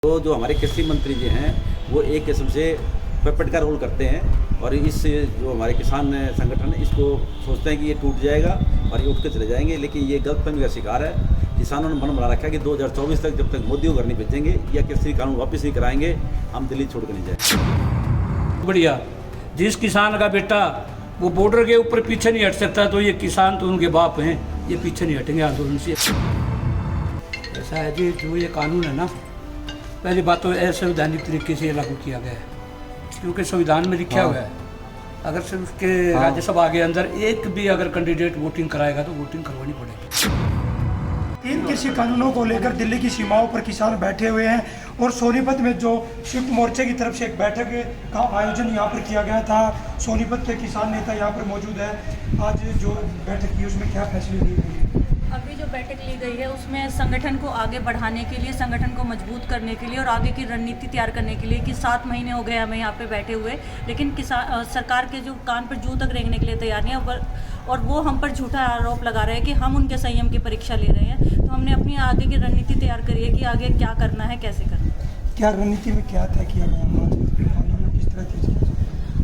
तो जो हमारे कृषि मंत्री जी हैं वो एक किस्म से पपेट का रोल करते हैं और इस जो हमारे किसान संगठन है इसको सोचते हैं कि ये टूट जाएगा और ये उठ के चले जाएंगे, लेकिन ये गलतफहमी का शिकार है। किसानों ने मन बना रखा है कि 2024 तक जब तक मोदी को घर नहीं भेजेंगे या कृषि कानून वापस नहीं कराएंगे हम दिल्ली छोड़ कर नहीं जाएंगे। बढ़िया, जिस किसान का बेटा वो बॉर्डर के ऊपर पीछे नहीं हट सकता तो ये किसान तो उनके बाप हैं, ये पीछे नहीं हटेंगे आंदोलन से। ऐसा है जी, जो ये कानून है ना, पहली बात तो असंवैधानिक तरीके से लागू किया गया है, क्योंकि संविधान में लिखा हुआ है अगर सिर्फ उसके राज्यसभा के अंदर एक भी अगर कैंडिडेट वोटिंग कराएगा तो वोटिंग करवानी पड़ेगी। इन कृषि कानूनों को लेकर दिल्ली की सीमाओं पर किसान बैठे हुए हैं और सोनीपत में जो संयुक्त मोर्चे की तरफ से एक बैठक का आयोजन यहाँ पर किया गया था। सोनीपत के किसान नेता यहाँ पर मौजूद है। आज जो बैठक की उसमें क्या फैसले लिए गए? अभी जो बैठक ली गई है उसमें संगठन को आगे बढ़ाने के लिए, संगठन को मजबूत करने के लिए और आगे की रणनीति तैयार करने के लिए कि 7 महीने हो गए हमें यहाँ पे बैठे हुए, लेकिन सरकार के जो कान पर जूं तक रेंगने के लिए तैयार नहीं है और वो हम पर झूठा आरोप लगा रहे हैं कि हम उनके संयम की परीक्षा ले रहे हैं। तो हमने अपनी आगे की रणनीति तैयार करी है कि आगे क्या करना है, कैसे करना है। क्या रणनीति में क्या तय किया गया? किस तरह तेज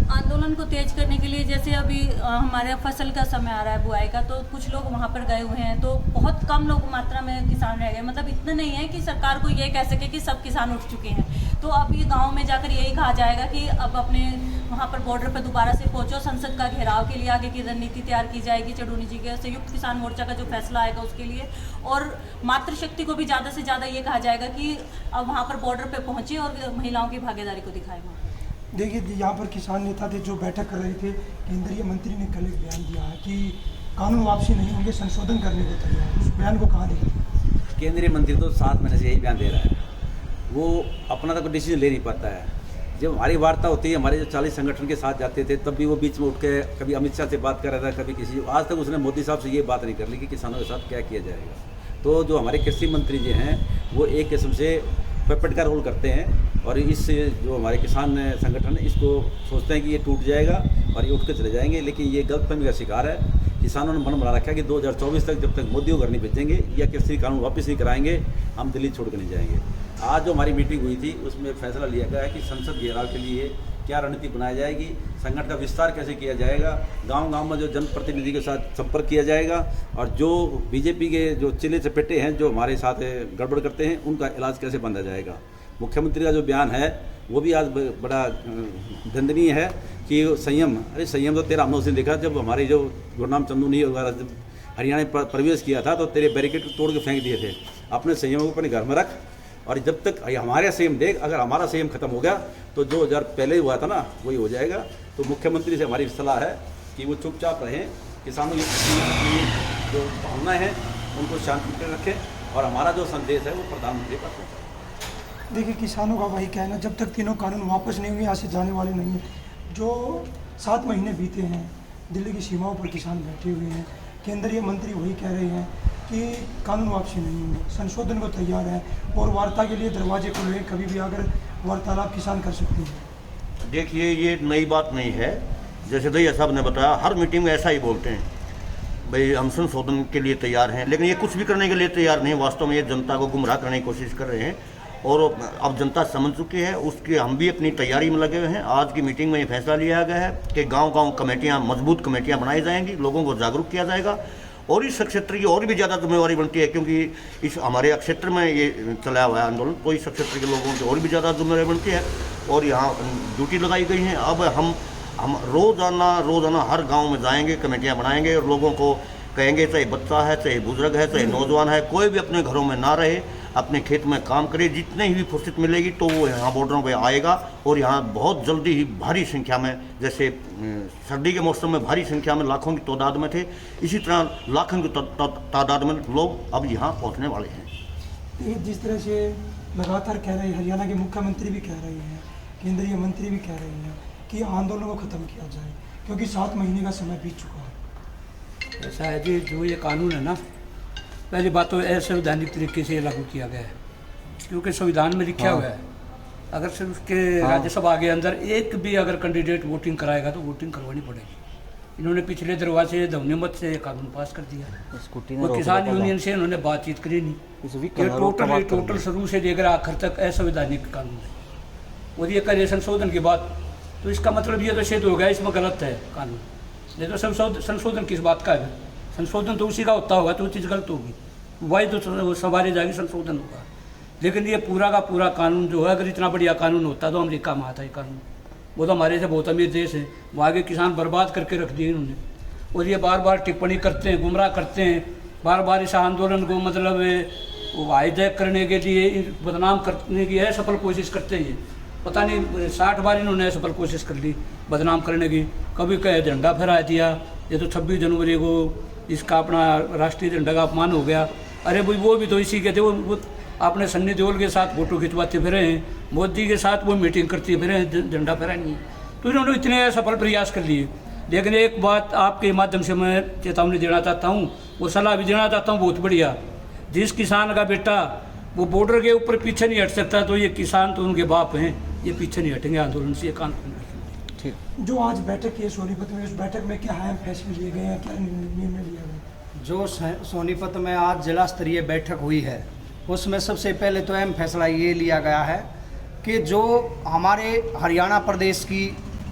आंदोलन को तेज करने के लिए, जैसे अभी हमारे फसल का समय आ रहा है बुआई का, तो कुछ लोग वहाँ पर गए हुए हैं, तो बहुत कम लोग मात्रा में किसान रह गए। मतलब इतना नहीं है कि सरकार को ये कह सके कि सब किसान उठ चुके हैं। तो अब ये गांव में जाकर यही कहा जाएगा कि अब अपने वहाँ पर बॉर्डर पर दोबारा से पहुँचो, संसद का घेराव के लिए आगे की रणनीति तैयार की जाएगी। चढ़ूनी जी के संयुक्त किसान मोर्चा का जो फैसला आएगा उसके लिए, और मातृशक्ति को भी ज़्यादा से ज़्यादा ये कहा जाएगा कि अब वहाँ पर बॉर्डर पर पहुँचे और महिलाओं की भागीदारी को दिखाए। देखिए, यहाँ पर किसान नेता थे जो बैठक कर रहे थे। केंद्रीय मंत्री ने कल एक बयान दिया है कि कानून वापसी नहीं होंगे, संशोधन करने को तैयार। उस बयान को कहाँ देखिए? केंद्रीय मंत्री तो 7 महीने से यही बयान दे रहा है, वो अपना तो कोई डिसीजन ले नहीं पाता है। जब हमारी वार्ता होती है, हमारे जो 40 संगठन के साथ जाते थे, तब भी वो बीच में उठ के कभी अमित शाह से बात कर रहा था, कभी किसी। आज तक उसने मोदी साहब से ये बात नहीं कर ली कि किसानों के साथ क्या किया जाएगा। तो जो हमारे कृषि मंत्री जी हैं वो एक किस्म से पपेट का रोल करते हैं और इस जो हमारे किसान संगठन है इसको सोचते हैं कि ये टूट जाएगा और ये उठ के चले जाएंगे, लेकिन ये गलतफहमी का शिकार है। किसानों ने मन बना रखा है कि 2024 तक जब तक मोदी को घर नहीं भेजेंगे या कृषि कानून वापस नहीं कराएंगे हम दिल्ली छोड़ कर नहीं जाएंगे। आज जो हमारी मीटिंग हुई थी उसमें फैसला लिया गया है कि संसद घेराव के लिए क्या रणनीति बनाई जाएगी, संगठन का विस्तार कैसे किया जाएगा, गांव-गांव में जो जनप्रतिनिधि के साथ संपर्क किया जाएगा और जो बीजेपी के जो चिले चपेटे हैं जो हमारे साथ गड़बड़ करते हैं उनका इलाज कैसे बांधा जाएगा। मुख्यमंत्री का जो बयान है वो भी आज बड़ा दंडनीय है कि संयम। अरे संयम तो तेरा हमने उस दिन देखा जब हमारे जो गुरनाम चंदू नहीं वगैरह जब हरियाणा में प्रवेश किया था तो तेरे बैरिकेड तोड़ के फेंक दिए थे। अपने संयम को अपने घर में रख और जब तक हमारे संयम देख, अगर हमारा संयम खत्म हो गया तो 2000 पहले हुआ था ना वही हो जाएगा। तो मुख्यमंत्री से हमारी सलाह है कि वो चुपचाप रहें, किसानों की जो भावनाएं हैं उनको शांति में रखें और हमारा जो संदेश है वो प्रधानमंत्री पर पहुँचाएं। देखिए, किसानों का वही कहना, जब तक तीनों कानून वापस नहीं होंगे यहाँ से जाने वाले नहीं हैं। जो 7 महीने बीते हैं, दिल्ली की सीमाओं पर किसान बैठे हुए हैं। केंद्रीय मंत्री वही कह रहे हैं कि कानून वापसी नहीं होंगे, संशोधन को तैयार है और वार्ता के लिए दरवाजे खुले हैं, कभी भी आकर वार्तालाप किसान कर सकते हैं। देखिए, ये नई बात नहीं है। जैसे दहिया साहब ने बताया, हर मीटिंग में ऐसा ही बोलते हैं, भाई हम संशोधन के लिए तैयार हैं, लेकिन ये कुछ भी करने के लिए तैयार नहीं। वास्तव में ये जनता को गुमराह करने की कोशिश कर रहे हैं और अब जनता समझ चुकी है, उसकी हम भी अपनी तैयारी में लगे हुए हैं। आज की मीटिंग में ये फैसला लिया गया है कि गांव-गांव कमेटियां, मजबूत कमेटियां बनाई जाएंगी, लोगों को जागरूक किया जाएगा और इस क्षेत्र की और भी ज़्यादा जिम्मेवारी बनती है, क्योंकि इस हमारे क्षेत्र में ये चलाया हुआ है आंदोलन, तो इस क्षेत्र के लोगों की और भी ज़्यादा जिम्मेवारी बनती है और यहाँ ड्यूटी लगाई गई है। अब हम रोज़ाना हर गाँव में जाएंगे, कमेटियाँ बनाएंगे और लोगों को कहेंगे, चाहे बच्चा है, चाहे बुजुर्ग है, चाहे नौजवान है, कोई भी अपने घरों में ना रहे, अपने खेत में काम करे। जितने भी फुर्सत मिलेगी तो वो यहाँ बॉर्डरों पे आएगा और यहाँ बहुत जल्दी ही भारी संख्या में, जैसे सर्दी के मौसम में भारी संख्या में लाखों की तादाद में थे, इसी तरह लाखों की तादाद में लोग अब यहाँ पहुँचने वाले हैं। जिस तरह से लगातार कह रहे हैं, हरियाणा के मुख्यमंत्री भी कह रहे हैं, केंद्रीय मंत्री भी कह रहे हैं कि आंदोलन को ख़त्म किया जाए क्योंकि 7 महीने का समय बीत चुका है। ऐसा है जी, जो ये कानून है ना, पहली बात तो असंवैधानिक तरीके से लागू किया गया है, क्योंकि संविधान में लिखा हुआ है अगर सिर्फ उसके राज्यसभा के अंदर एक भी अगर कैंडिडेट वोटिंग कराएगा तो वोटिंग करवानी पड़ेगी। इन्होंने पिछले दरवाजे ध्वनिमत से ये कानून पास कर दिया। स्कूटी ने वो रोक किसान लिया पहले। यूनियन से इन्होंने बातचीत करी नहीं। इस वीक ये में रोक टोटल टमाटर टोटल शुरू से लेकर आखिर तक असंवैधानिक कानून है। और ये करे संशोधन की बात, तो इसका मतलब ये तो सिद्ध हो गया इसमें गलत है कानून। नहीं तो संशोधन किस बात का है? संशोधन तो उसी का होता होगा तो वो चीज़ गलत होगी, वही तो सवारी जाएगी, संशोधन होगा। लेकिन ये पूरा का पूरा कानून जो है, अगर इतना बढ़िया कानून होता तो अमेरिका में आता है कानून। वो तो हमारे से बहुत अमीर देश है, वो आगे किसान बर्बाद करके रख दिए इन्होंने। और ये बार बार टिप्पणी करते हैं, गुमराह करते हैं, बार बार इस आंदोलन को मतलब हाईजैक करने के लिए, बदनाम करने की असफल कोशिश करते हैं। पता नहीं 60 बार इन्होंने असफल कोशिश कर ली बदनाम करने की। कभी कहे झंडा फहरा दिया, ये तो 26 जनवरी को इसका अपना राष्ट्रीय झंडा का अपमान हो गया। अरे भाई वो भी तो इसी के थे, वो अपने सन्नी देओल के साथ फोटो खिंचवाते फिरे हैं, मोदी के साथ वो मीटिंग करते फिरे हैं, झंडा फहराएंगे। तो इन्होंने इतने असफल प्रयास कर लिए। लेकिन एक बात आपके माध्यम से मैं चेतावनी देना चाहता हूँ, वो सलाह भी देना चाहता हूँ बहुत बढ़िया। जिस किसान का बेटा वो बॉर्डर के ऊपर पीछे नहीं हट सकता, तो ये किसान तो उनके बाप हैं, ये पीछे नहीं हटेंगे आंदोलन से, ये कानून। ठीक। जो आज बैठक की है सोनीपत में, उस बैठक में क्या अहम फैसले लिए गए हैं, क्या निर्णय लिया गया? जो सोनीपत में आज जिला स्तरीय बैठक हुई है, उसमें सबसे पहले तो अहम फैसला ये लिया गया है कि जो हमारे हरियाणा प्रदेश की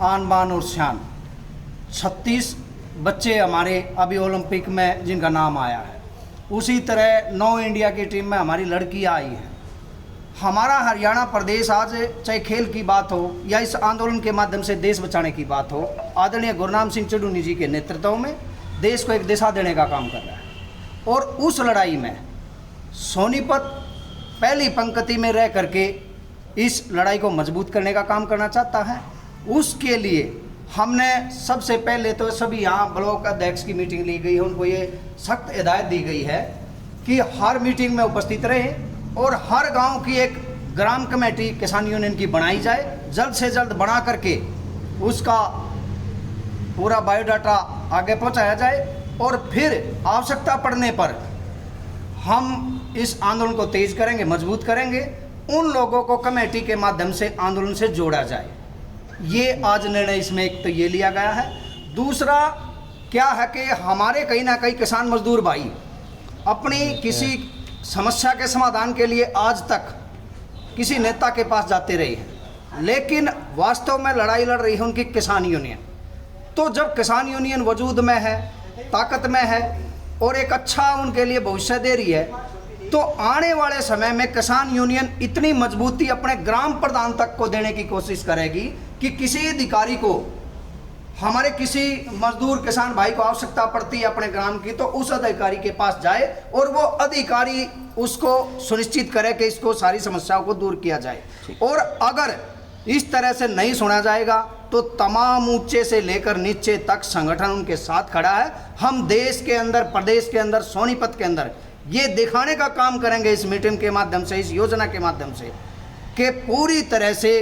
आन बान और शान 36 बच्चे हमारे अभी ओलंपिक में जिनका नाम आया है, उसी तरह 9 इंडिया की टीम में हमारी लड़कियां आई हैं। हमारा हरियाणा प्रदेश आज चाहे खेल की बात हो या इस आंदोलन के माध्यम से देश बचाने की बात हो, आदरणीय गुरनाम सिंह चुडूनी जी के नेतृत्व में देश को एक दिशा देने का काम कर रहा है। और उस लड़ाई में सोनीपत पहली पंक्ति में रह करके इस लड़ाई को मजबूत करने का काम करना चाहता है। उसके लिए हमने सबसे पहले तो सभी यहाँ ब्लॉक अध्यक्ष की मीटिंग ली गई है, उनको ये सख्त हिदायत दी गई है कि हर मीटिंग में उपस्थित रहें और हर गांव की एक ग्राम कमेटी किसान यूनियन की बनाई जाए, जल्द से जल्द बना करके उसका पूरा बायोडाटा आगे पहुंचाया जाए और फिर आवश्यकता पड़ने पर हम इस आंदोलन को तेज करेंगे, मजबूत करेंगे। उन लोगों को कमेटी के माध्यम से आंदोलन से जोड़ा जाए, ये आज निर्णय इसमें एक तो ये लिया गया है। दूसरा क्या है कि हमारे कहीं ना कहीं किसान मजदूर भाई अपनी किसी समस्या के समाधान के लिए आज तक किसी नेता के पास जाते रहे हैं, लेकिन वास्तव में लड़ाई लड़ रही है उनकी किसान यूनियन। तो जब किसान यूनियन वजूद में है, ताकत में है और एक अच्छा उनके लिए भविष्य दे रही है, तो आने वाले समय में किसान यूनियन इतनी मजबूती अपने ग्राम प्रधान तक को देने की कोशिश करेगी कि किसी अधिकारी को, हमारे किसी मजदूर किसान भाई को आवश्यकता पड़ती है अपने ग्राम की, तो उस अधिकारी के पास जाए और वो अधिकारी उसको सुनिश्चित करे कि इसको सारी समस्याओं को दूर किया जाए। और अगर इस तरह से नहीं सुना जाएगा तो तमाम ऊंचे से लेकर नीचे तक संगठन उनके साथ खड़ा है। हम देश के अंदर, प्रदेश के अंदर, सोनीपत के अंदर ये दिखाने का काम करेंगे इस मीटिंग के माध्यम से, इस योजना के माध्यम से, कि पूरी तरह से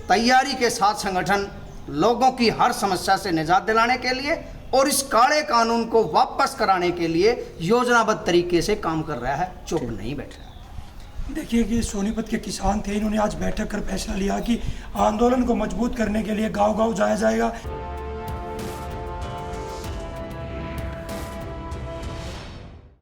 तैयारी के साथ संगठन लोगों की हर समस्या से निजात दिलाने के लिए और इस काले कानून को वापस कराने के लिए योजनाबद्ध तरीके से काम कर रहा है, चुप नहीं बैठ रहा। देखिए कि सोनीपत के किसान थे, इन्होंने आज बैठक कर फैसला लिया कि आंदोलन को मजबूत करने के लिए गांव-गांव जाया जाएगा।